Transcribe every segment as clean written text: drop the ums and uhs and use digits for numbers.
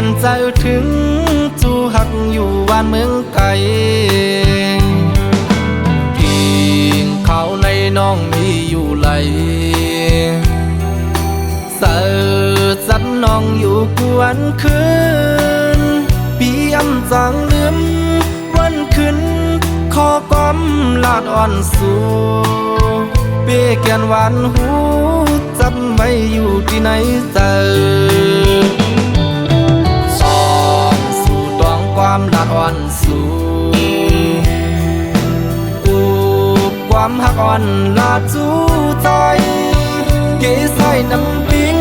นใจถึงจูหักอยู่บ้านเมืองไกลกิ่งเขาในน้องมีอยู่ไหลเสิร์สันน้องอยู่กวนคืนปีอำจังลืมวันคืนขอกอมลาดอ่อนสู่เปียแกนหวานหูจำไว้อยู่ที่ไหนเจอสองสู่ตองความลาดอ่อนสู่อูบความหักอ่อนลาดจูใจเกยใส่น้ำปิง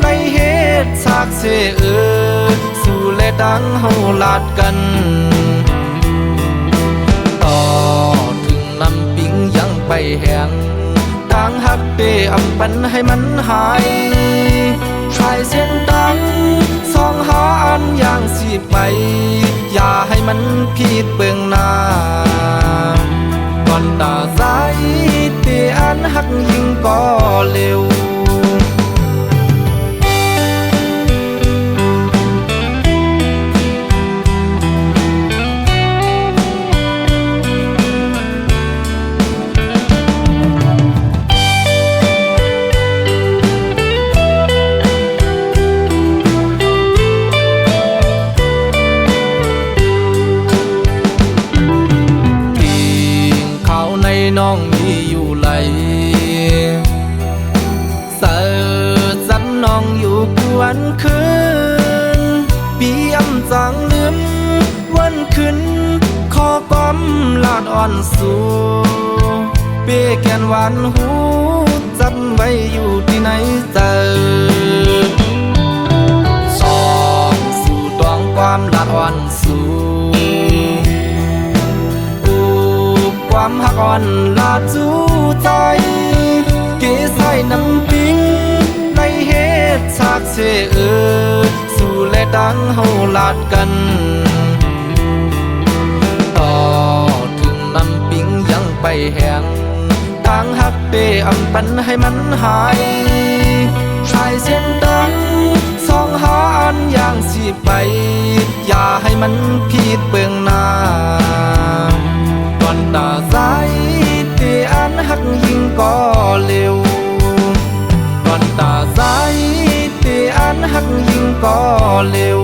ในเหตุฉากเสสู่เลดังเฮาลาดกันต่อถึงน้ำปิงยังไปแห้งทางหักเปอำปันให้มันหายชายเส้นดังสองหาอันอย่างสิไปอย่าให้มันผิดเบื้องหน้าก่อนตาสายเตอันหักยิ่งก็เร็วน้องมีอยู่ไหลเสิร์สันน้องอยู่กวนคืนปีอำจังลืมวันคืนขอกอมลาดอ่อนสู่เปียแกนหวานหูจำไว้อยู่ที่ไหนเจอสองสู่ตองความลาดอ่อนสู่ความหักอ่อนลาดจูใจเกยใส่น้ำปิงในเหตุฉากเสสู่และดังเฮาลาดกันต่อถึงน้ำปิงยังไปแห้งทางหักเปอำปันให้มันหายชายเส้นดังสองหาอันอย่างสิไปอย่าให้มันผิดเบื้องหน้าก่อนตาสายเตอันหักยิ่งก็เร็วก่อนตาสายเตอันหักยิ่งก็เร็ว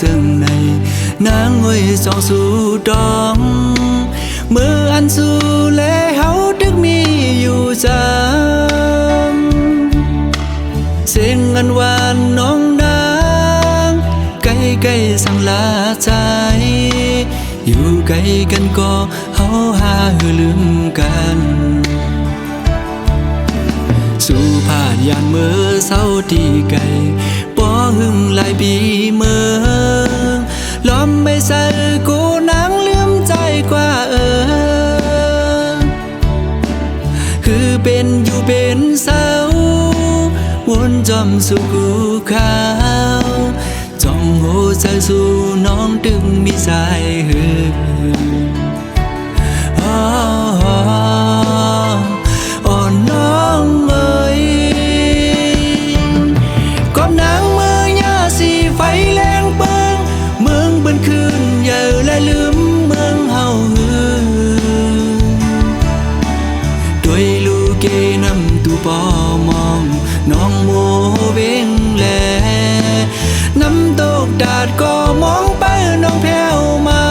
จึงในนางห้วยสองสู่ดองมืออันสู่และเฮาดึกมีอยู่จำเสียงอันหวานน้องนางใกล้ๆสั่งลาใจอยู่ไกลกันก็เฮาหาลืมกันสู่ผ่านยานมือเศร้าที่ไกลบ่หึงหลายปีเมืองล้อมไม่ใส่กูนางลืมใจกว่าคือเป็นอยู่เป็นเศร้าวนจอมสู่กูขาวจ้องโหใจสู่น้องดึงมีสายหือน้องเอ๋ยกอบนางมือยาสีไฟแรงเปิงเมืองบนคืนเยอะและลืมเมืองเฮาด้วยลูกเกน้ำตูปอมองน้องโมเวงแลน้ำตกดาดก็มองไปน้องแผ่วมา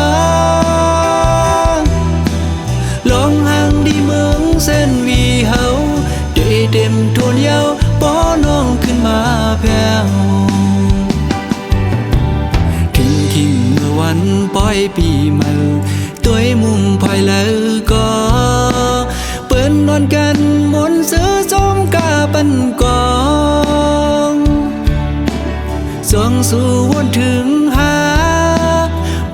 ปีใหม่ตัวมุมภายแล้วก็เปิ้นนอนกันมนต์ซื้อจมกาปันกองส่องสู่วนถึงหา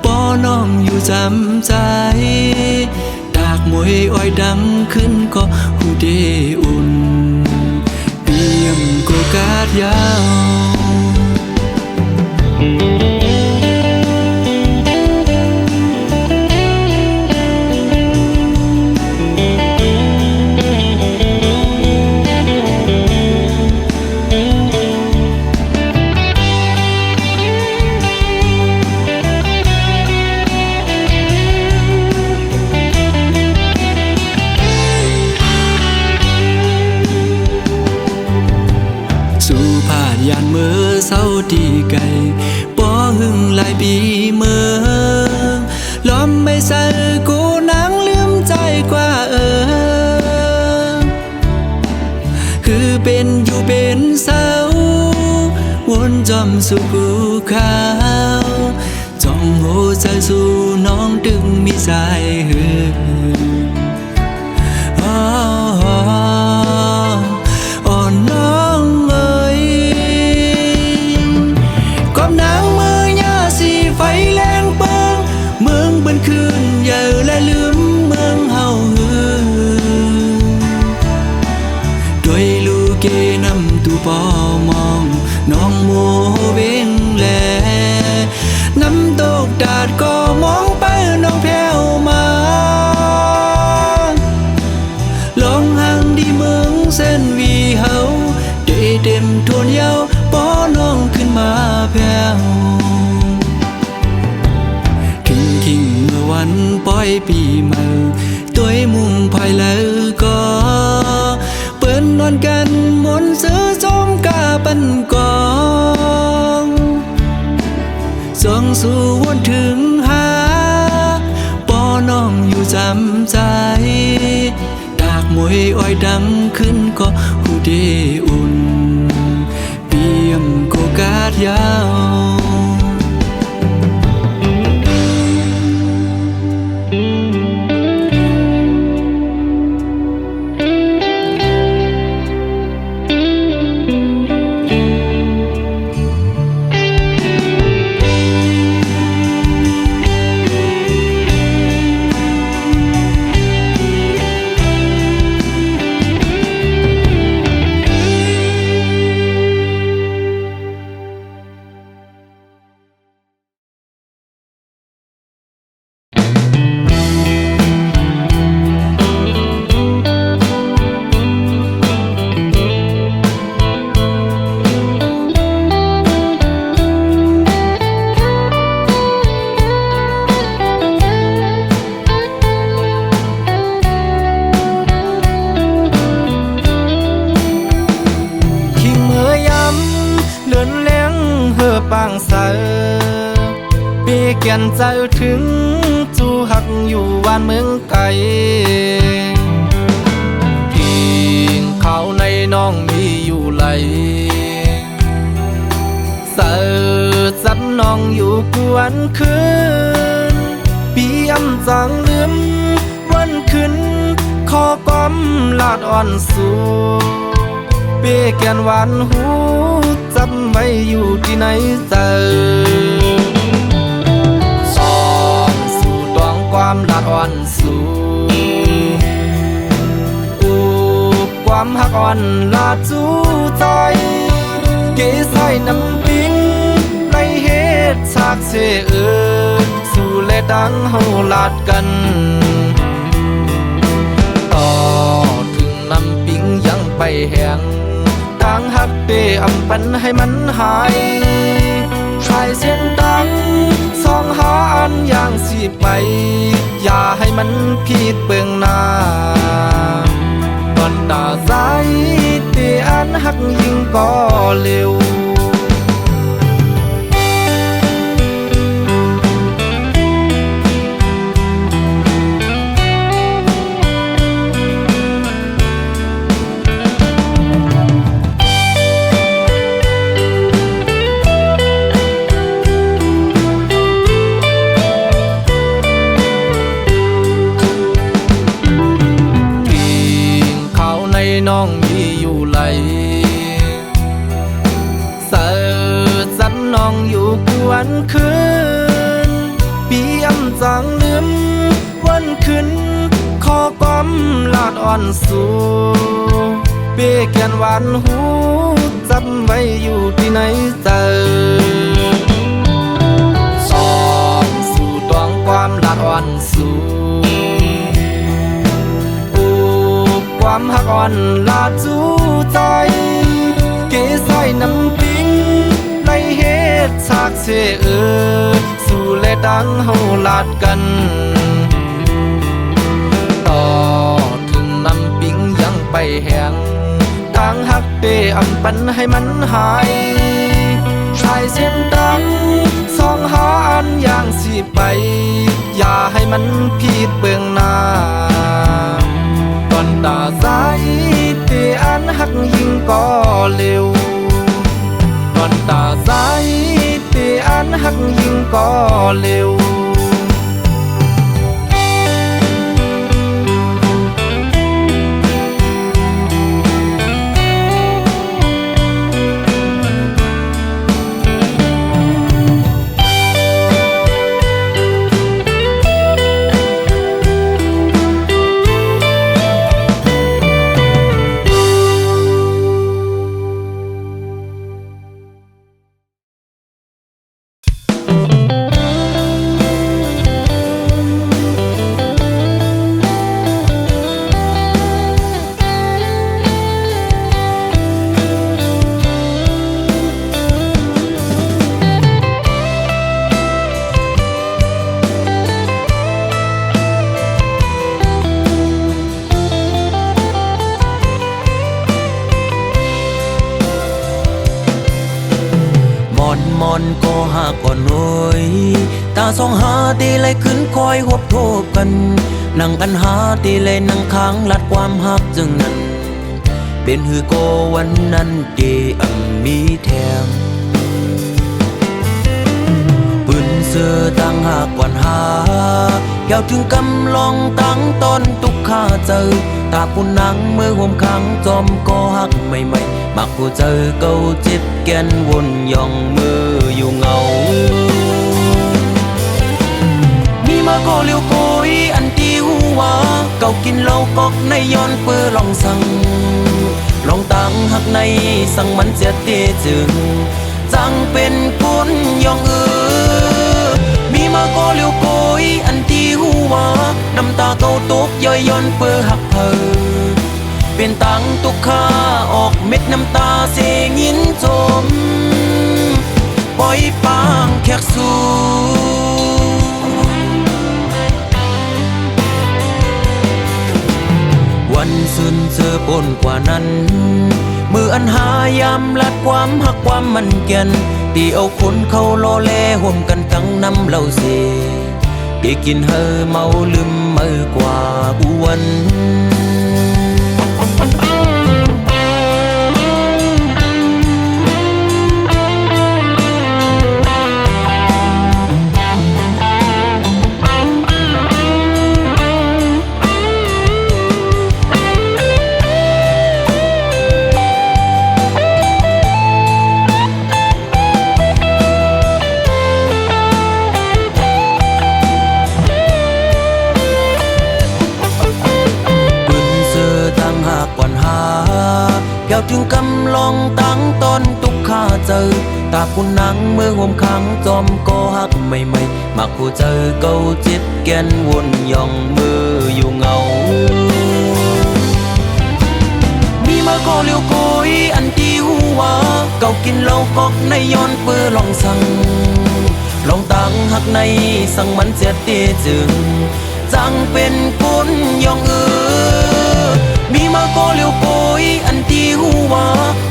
ปอน้องอยู่จำใจดากมวยอ้อยดังขึ้นก็หูเดอุ่นเปียมโกกาดยาวสู่ผ่านยานเมื่อเศร้าที่ไกลป้อหึงหลายปีเมื่อล้อมไม่ใส่กูนางลืมใจกว่าคือเป็นอยู่เป็นเศร้าวนจอมสู่ภูเขาจ้องหัวใจสู่น้องดึงมีสายหืออ่อนน้องเอ้ยก้มนางมือยาสีไฟแรงเปิงเมืองเป็นคืนอย่าและลืมเมืองเฮาหือด้วยลูกเกนำตูปอมองน้องโมเวงแลน้ำตกดาดก็มองไปน้องแผ่วมาลองห่างดีเมืองเส้นวีเฮาได้เต็มทวนเยาวป้อน้องขึ้นมาแผ่วคิงเมื่อวันปล่อยปีใหม่ตัวมุงภายแล้วก็เปิ้นนอนกันมนต์ซื้อจมกาปันกองส่องสู่วนถึงหาปอน้องอยู่จำใจดากมวยอ้อยดังขึ้นก็หูเดอุ่นเปียมโกกาดยาวปางเสอปีเกียนใจถึงจูหักอยู่บ้านเมืองไกลทิ้งเขาในน้องมีอยู่ไหลเสอจับน้องอยู่กวนคืนปีอำจังลืมวันขึ้นขอก้อมลาดอ่อนสู่เปีเกียนหวานหูจำไว้อยู่ที่ไหนเจอสอนสู่ดวงความลาดอ่อนสู่ความหักอ่อนลาดจูใจเกใส่น้ำปิ้งในเหตุฉากเสสู่และดังเฮาลาดกันต่อถึงน้ำปิ้งยังไปแห้งต่างหักเปอำปันให้มันหายชายเส้นตังสองหาอันอย่างสิไปอย่าให้มันผิดเบื้องหน้าตอนตาใจเตอันหักยิ่งก็เร็ว น้องมีอยู่ไหลเสิร์ชสันน้องอยู่กวนคืนปีอำจางลืมวันขึ้นขอก้อมลาดอ่อนสู่เบี้ยแกนหวานหูจำไว้อยู่ที่ไหนเจอสองสู่ตวงความลาดอ่อนสู่ความหักอ่อนลาดจูใจเกสายน้ำปิงในเหตุฉากเสสู่และดังเฮาลาดกันต่อถึงน้ำปิงยังไปแห้งต่างหักเตอำปันให้มันหายชายเส้นดังสองหาอันอย่างสิไปอย่าให้มันผิดเบื้องหน้าตอนตาสายเตอันหักยิ่งก็เร็วตอนตาสายเตอันหักยิ่งก็เร็วมอนก็หาก่อนหน่อยตาสองหาตีเลยขึ้นคอยหบโทบกันนั่งกันหาตีเลยนั่งค้างลัดความหักจึงนั้นเป็นหือโกวันนั้นเดมีแทงปืนเสือตั้งหากก่อนหาแก้วถึงกำลองตั้งตอนตุกข้าเจอตาผู้นังเมื่อห่มขังจอมก็หักใหม่ๆมักผู้เจอเก่าเจ็บแกนวนย่องมืออยู่เงามีมาก็เลี้ยวโกยอันตีหัวเก่ากินเหล้ากอกในย้อนเปื้อลองสั่งลองตั้งหักในสั่งมันเสียเตจึงจังเป็นคนย่องมีมาก็เลี้ยวโกยอันตีหัวน้ำตาเก่าตกย่อยย้อนเปื้อหักเพอเป็นตังตุกข้าออกเม็ดน้ำตาเสียงินจมปล่อยปางแขกสู่วันซึนเจอปนกว่านั้นมืออันหายามลัดความหักความมันแก่นตีเอาคนเขาล้อแลห่มกันตั้งน้ำเหล้าเสได้กินเฮอเมาลืมมือกว่าอ้วนแก้วถึงกำลองตั้งตอนตุกข้าเจอตาผู้นังเมื่อห่มขังจอมก็หักใหม่ๆมักผู้เจอเก่าเจ็บแกนวนย่องมืออยู่เงามีมาก็เลี้ยวโกยอันตีหัวเก่ากินเหล้ากอกในย้อนเปื้อลองสั่งลองตั้งหักในสั่งมันเสียเตจึงจังเป็นคนย่องมีมาก็เลี้ยวโกยอันตีหัว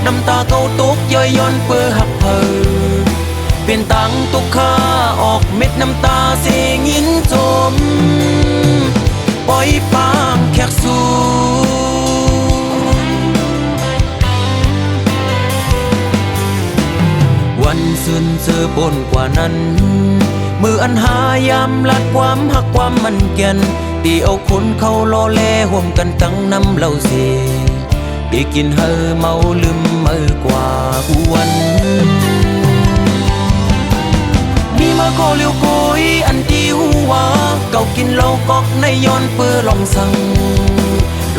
น้ำตาเก่าตกย่อยย้อนเปื้อหักเพอเป็นตังตุกข้าออกเม็ดน้ำตาเสียงินจมปล่อยปางแขกสู่วันซึนเจอปนกว่านั้นมืออันหายามลัดความหักความมันแก่นตีเอาคนเขาล้อแลห่มกันตั้งน้ำเหล้าเสไ อีกินเฮอเมาลืมเมื่อกว่าอวนมีมาโกเลียวโกยอันที่หัวเก่ากินเหล้ากอกในย้อนเปื้อลองสั่ง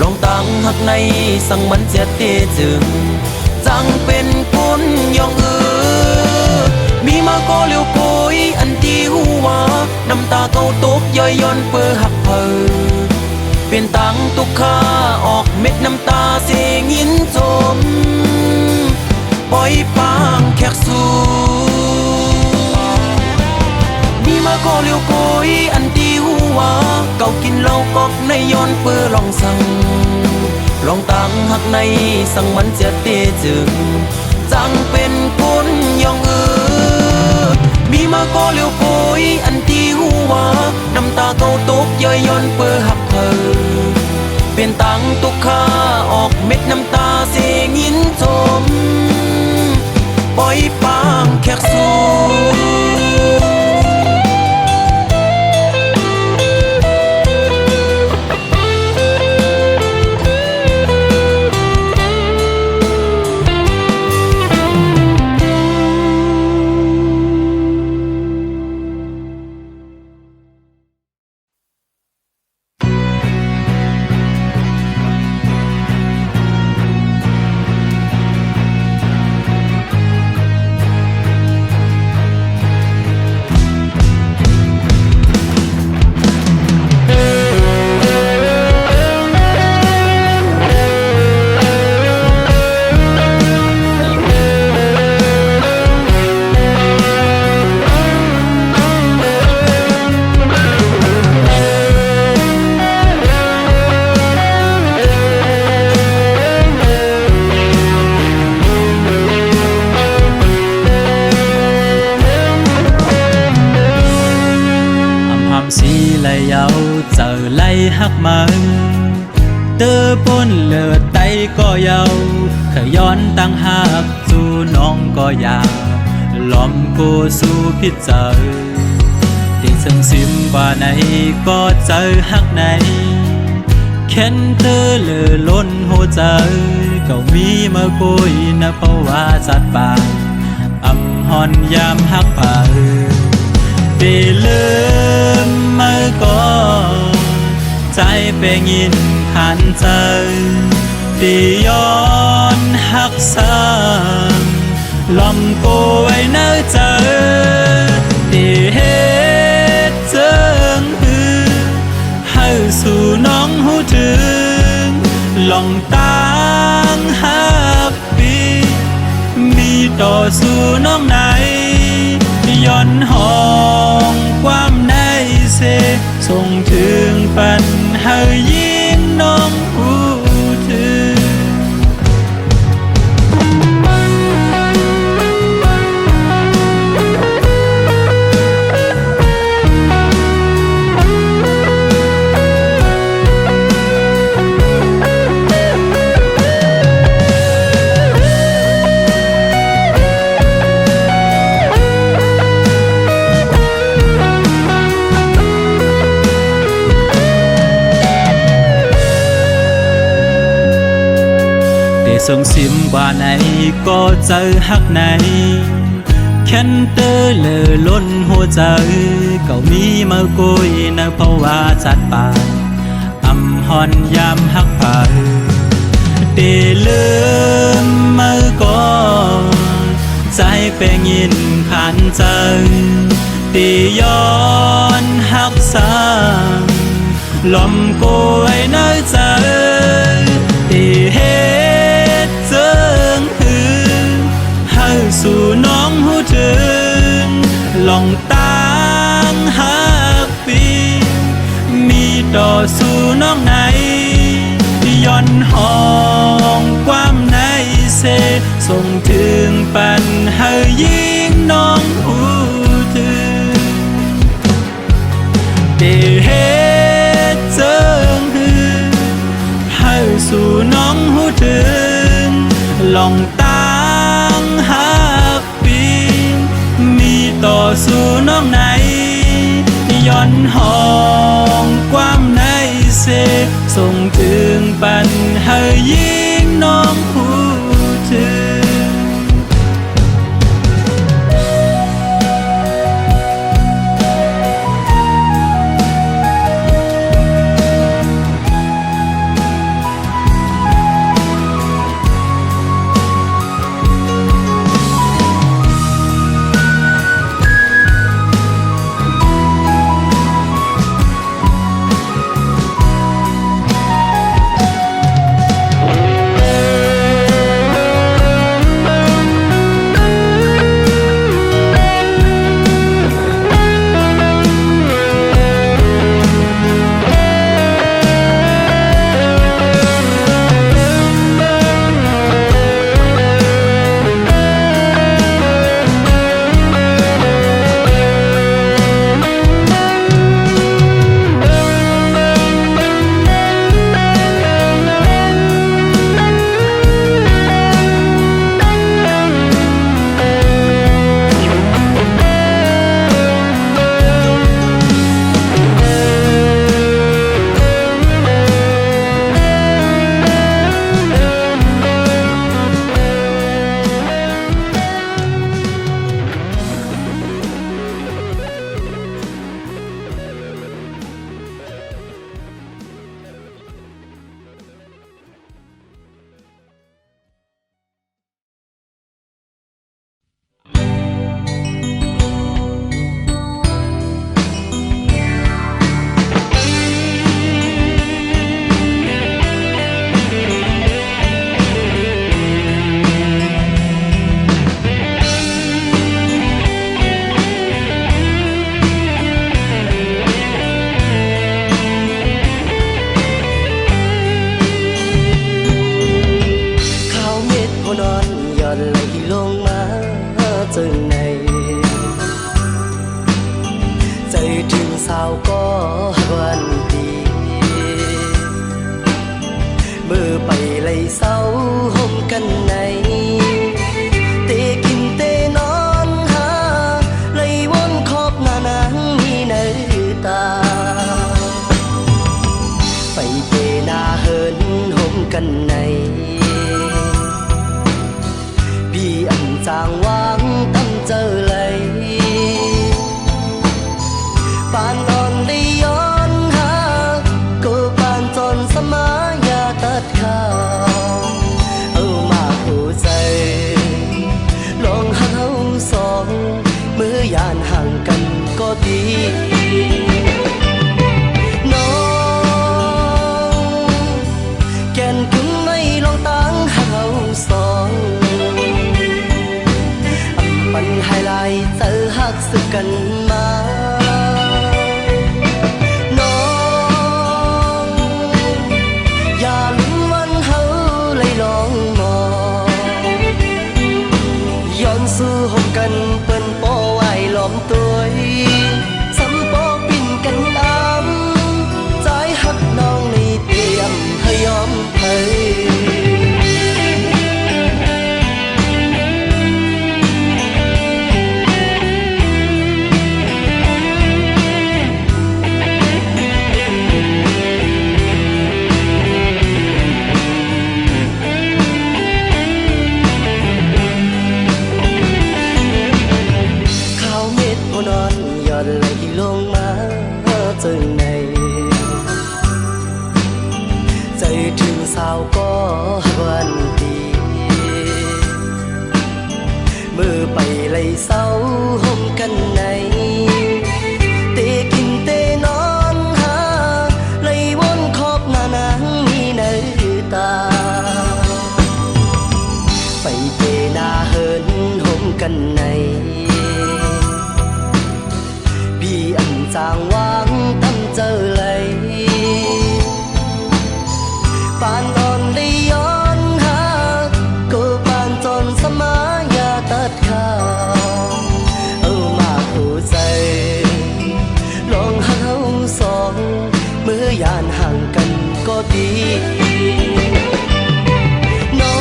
ลองตังหักในสั่งมันเสียเตจึงจังเป็นคนยองมีมาโกเลียวโกยอันที่หัวน้ำตาเก่าตกย่อยย้อนเปื้อหักเพอเป็นตังตุกข้าออกเม็ดน้ำตาเสียงยินจมปล่อยปางแขกสูมีมาโกเลียวโกยอันที่หัวเก่ากินเหล้ากอกในย้อนเปื้อลองสั่งลองตังหักในสั่งมันเสียเตจึงจังเป็นคนยองมีมาโกเลียวโกยอันที่หัวน้ำตาเก่าตกย่อยย้อนเปื้อหักเพอเป็นตังตุกข้าออกเม็ดน้ำตาเสียงยินจมปล่อยปางแขกสูหักมันเตอปนเลือดไตก็เยาขย้อนตั้งหักสู่น้องก็อยากล้อมโกสู่พิจเจอเด็กซึ่งซิมว่าไหนก็เจอหักไหนเข็นเตอเลือล้นหัวใจก็มีมาคุยนะเพราะว่าจัดปากอำหอนยามหักป่าไปลืมมาก่อนใจเป็นยินขันใจตีย้อนหักซ้ำลำโกไว้เนื้อใจตีเฮ็ดเจิงฮือให้สู่น้องหูถึงลองตั้งหักปีมีต่อสู่น้องไหนย้อนห้องความในเสส่งถึงปันให้ยิ่งน้องหูถึงส่งซิมว่าไหนก็เจอหักไหนแค่นเตอเลอล้นหัวใจก็มีมากุยนะเพราะว่าจัดปากอำหอนยามหักผ่าเตลืมมาก่อนใจเป็นยินขันใจตีย้อนหักซ้ำลมโกยเนื้อใจตีเฮ็ดเจิงหือให้สู่น้องหูถึงลองตั้งหักปีมีต่อสู่น้องไหนย้อนห้องความในเสส่งถึงปันให้ยิ่งน้องหูถึงได้เฮ็ดเจิงหือให้สู่น้องหูถึงลองตั้งหักปีมีต่อสู่น้องไหนย้อนห้องความในเสส่งถึงปันให้ยิ่ง น้องผู้ถึงกันมาน้องอย่าลืมวันเฮาเลยลองมองย้อนสู่หกกันเปิ้นปอไว้ล้อมตัวสำปอปิ่นกันอ้ำใจหักน้องในเตรียมให้ยอมเธอไหลลงมาจึงในใจถึงสาวก็วันดีมือไปไหลเศร้าห่มกันในเตะกินเตะนอนหาไหลวนขอบหน้านางมีในตาไปเตะหน้าเหินห่มกันในจางวางตั้งเจอเลยปานอ่อนได้ย้อนหาก็ปานจนสมายาตัดขาเอามาหัวใจลองหาสองเมื่อยานห่างกันก็ดีน้อ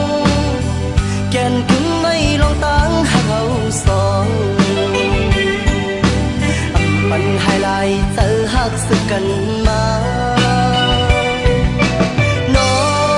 งแก่นกึ่งไม่ลองตั้งหาสองปันให้ลายเธอหักสึกกันมาน้อง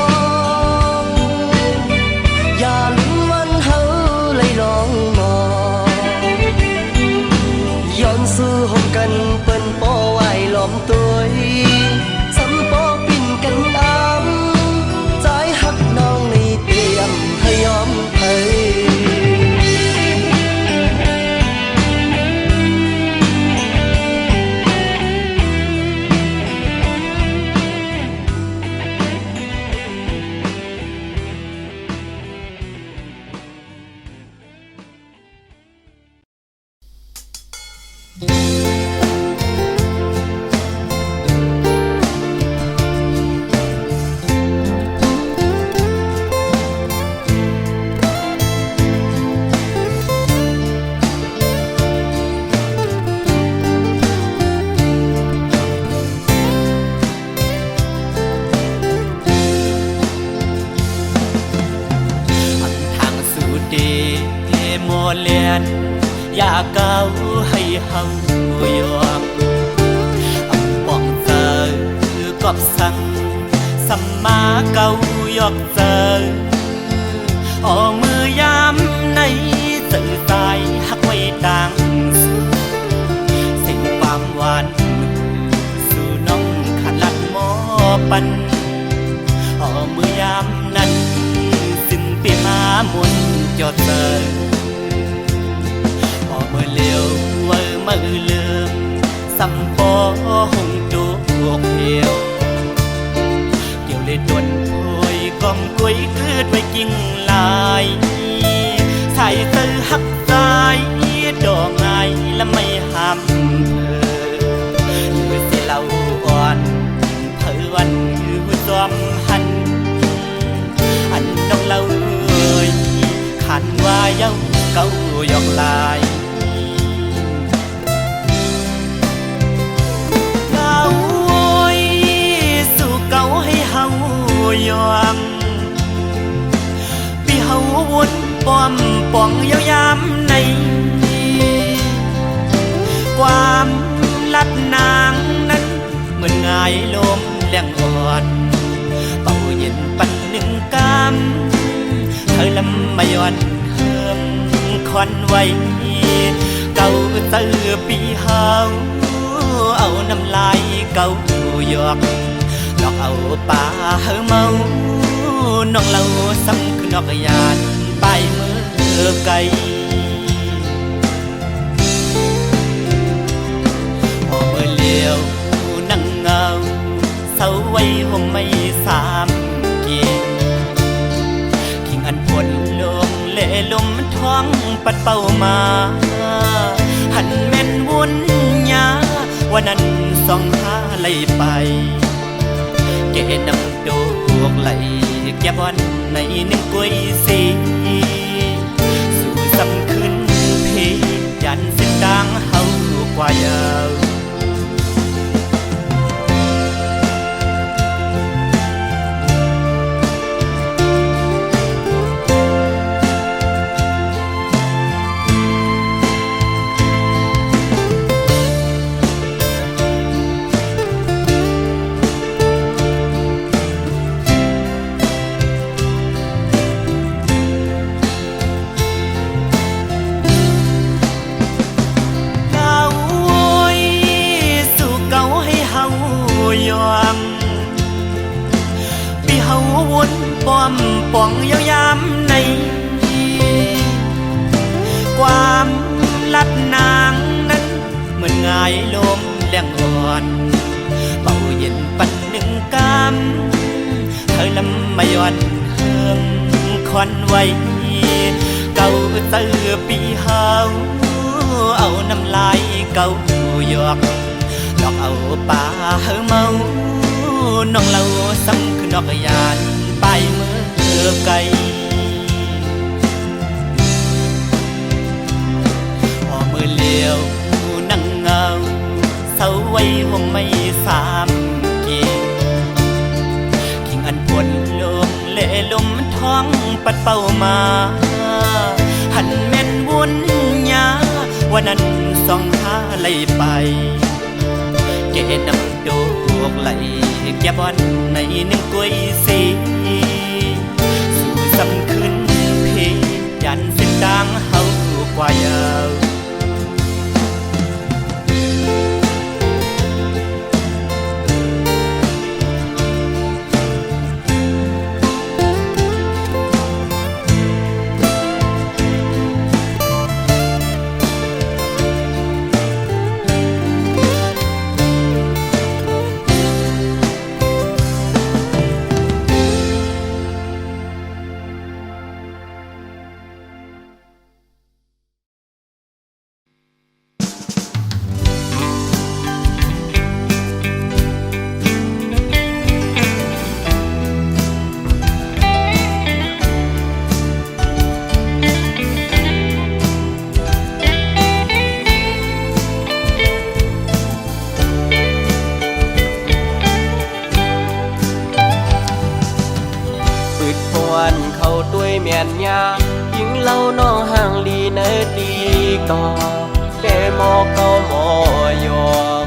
เก่าให้เฮายอมอำป้องเจอกอบสั่งสัมมาเก่ายอกเจออมือยามในสื่อสายหักไว้ต่างสิ่งความหวานสู่น้องขันลัดหมอปันมือยามนั้นสิ้นปีมามุนจอดเตอมือเลี้ยวเวอมือเลื่อมสัมปอหงจูกเหี่ยวเกี่ยวเลยดวนโอยกอมกุยคืดไว้กิ่งลายใส่เตอหักใจดอกไงและไม่ห้ามเพื่อสิเราอ่อนเผยวันอยู่จอมหันอันน้องเราเอ่ยขันว่าเย้าเก้ายอกลายเก้าโอยสู่เก้าให้เฮายอมปีเฮาวนป้อมป่องยาวยามในความลัดนางนั้นเหมือนง่ายลมแรงอ่อนเป่าเย็นปันหนึ่งกำเธอลำมาย้อนเฮิมคอนไว้เก่าเตือปีเฮาเอาน้ำลายเก่าหยอกหลอกเอาป่าเฮาเมาน้องเราซ้ำคือนอกยานไปมือไกลมือเลี้ยวนั่งเงาเศร้าไว้ห่มไม่สามเกียงขิงอันปวดลงเล่ลมท้องปัดเป่ามาหันแม่นวุ่นยาวันนั้นส่องหาไหลไปเกนำโดกไหลแก้บอนในหนึ่งกุยสีสู่สำคืนเพยันเส้นดังเฮากว่ายาวป้อมป่องยาวยามในความลัดนางนั้นเหมือนง่ายลมแรงอ่อนเป่าเย็นปันหนึ่งกำเธอลำมาย้อนเฮิมคอนไว้เก่าเตือปีเฮาเอาน้ำลายเก่าหยอกหลอกเอาป่าเฮาเมาน้องเราซ้ำคือนอกยานไปมือไกลมือเลี้ยวนั่งเงาเศร้าไว้ห่มไม่สามเกียงขิงอันปวดลมเล่ลมท้องปัดเป่ามาหันแม่นวุ่นยาวันนั้นส่องหาไหลไปเกนำโดกไหลแก้บอนในหนึ่งกุยสีสู่สำคืนเพยันเส้นดังเฮากว่ายาว เมียนยายิงเล่าน้องห่างลีเนดีก่อ เดโมเก้าหมอยอก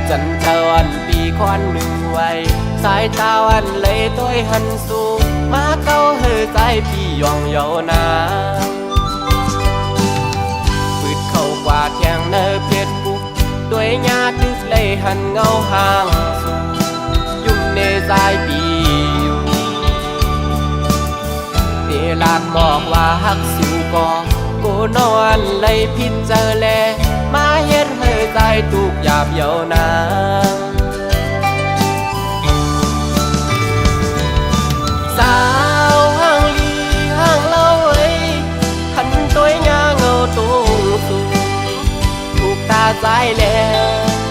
จันเจาวันปีควันหนึ่งไว้สายตาวันเลยต้อยหันสู่มาเก้าเฮอใจพี่ยองเยานาปืดเข้ากว่าแทงเนอเพียดบุกด้วยญาติดึกเลยหันเงาห่างสู่ยุ่มเนใจปีอยู่เดลากบอกว่าฮักสู่ก่อกูนอนเลยพิษเจอแลมาเฮ็ดเฮอใจตุกหยาบเยานาสาวห่างลีห่างเล่าไว้หันตัวยาเงาตูสูถูกตาใจแล้ว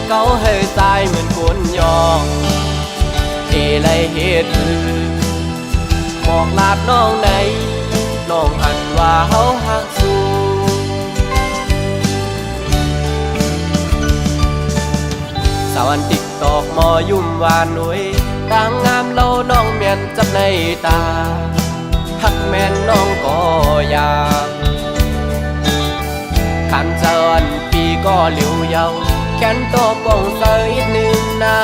เกาเฮอใจเหมือนคนยองเอเลยเฮ็ดบอกลาดน้องไหนน้องหันว่าเฮาหักสู่สาวันติ๊กตอกมอยุ่มวานหนุ่ยต่างงามเล่าน้องเมียนจับในตาหักแม่นน้องก็อยากขันเจอนปีก็เหลียวเยาแขนโตปองเสยหนึ่งหน้า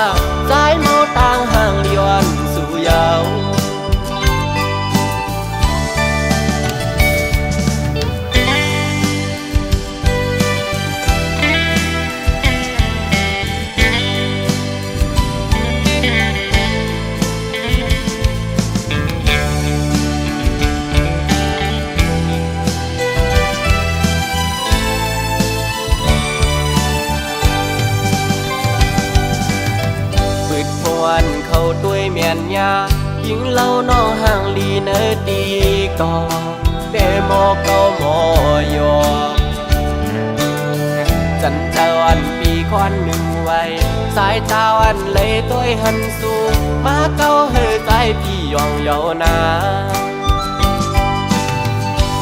ใจเมาต่างห่างเลียนสู่เยาเข้าด้วยเมียนยายิงเล่าน้องห่างลีเนอดีก่อเดโมเก้าหมอยอกจันเจาวันปีควันหนึ่งไว้สายตาวันเลยต้วยหันสู่มาเก้าเฮอใจพี่ยองเยานา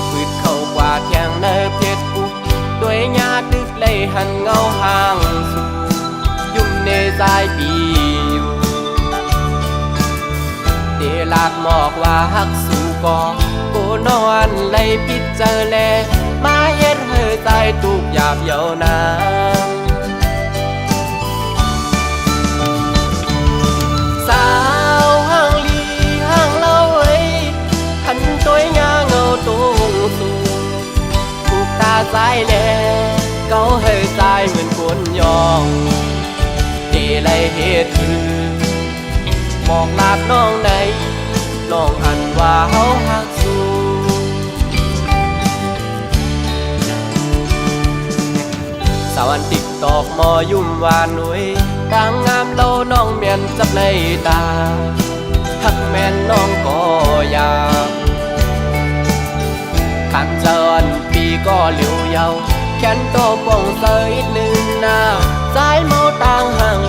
ปืดเข้ากว่าแทงเนอเพชรบุกด้วยญาติดึกเลยหันเงาห่างสู่ยุ่มเนใจปีเดลากหมอกว่าฮักสู่ก่อกูนอนเลยพิษเจอแลมาเฮ็ดเฮอใจตุกหยาบเยานาสาวห่างลีห่างเล่าไว้หันตัวยาเงาตูสูถูกตาใจแลเกาเฮอใจเหมือนคนยองเดเลยเฮ็ดบอกลาดน้องไหนน้องหันว่าเฮาหักสู่สาวันติ๊กตอกมอยุ่มวานหนุ่ยต่างงามเล่าน้องเมียนจับในตาหักแม่นน้องก็อยากขันเจอนปีก็เหลียวเยาแขนโตปองเสยหนึ่งหน้าสายเมาต่างห่าง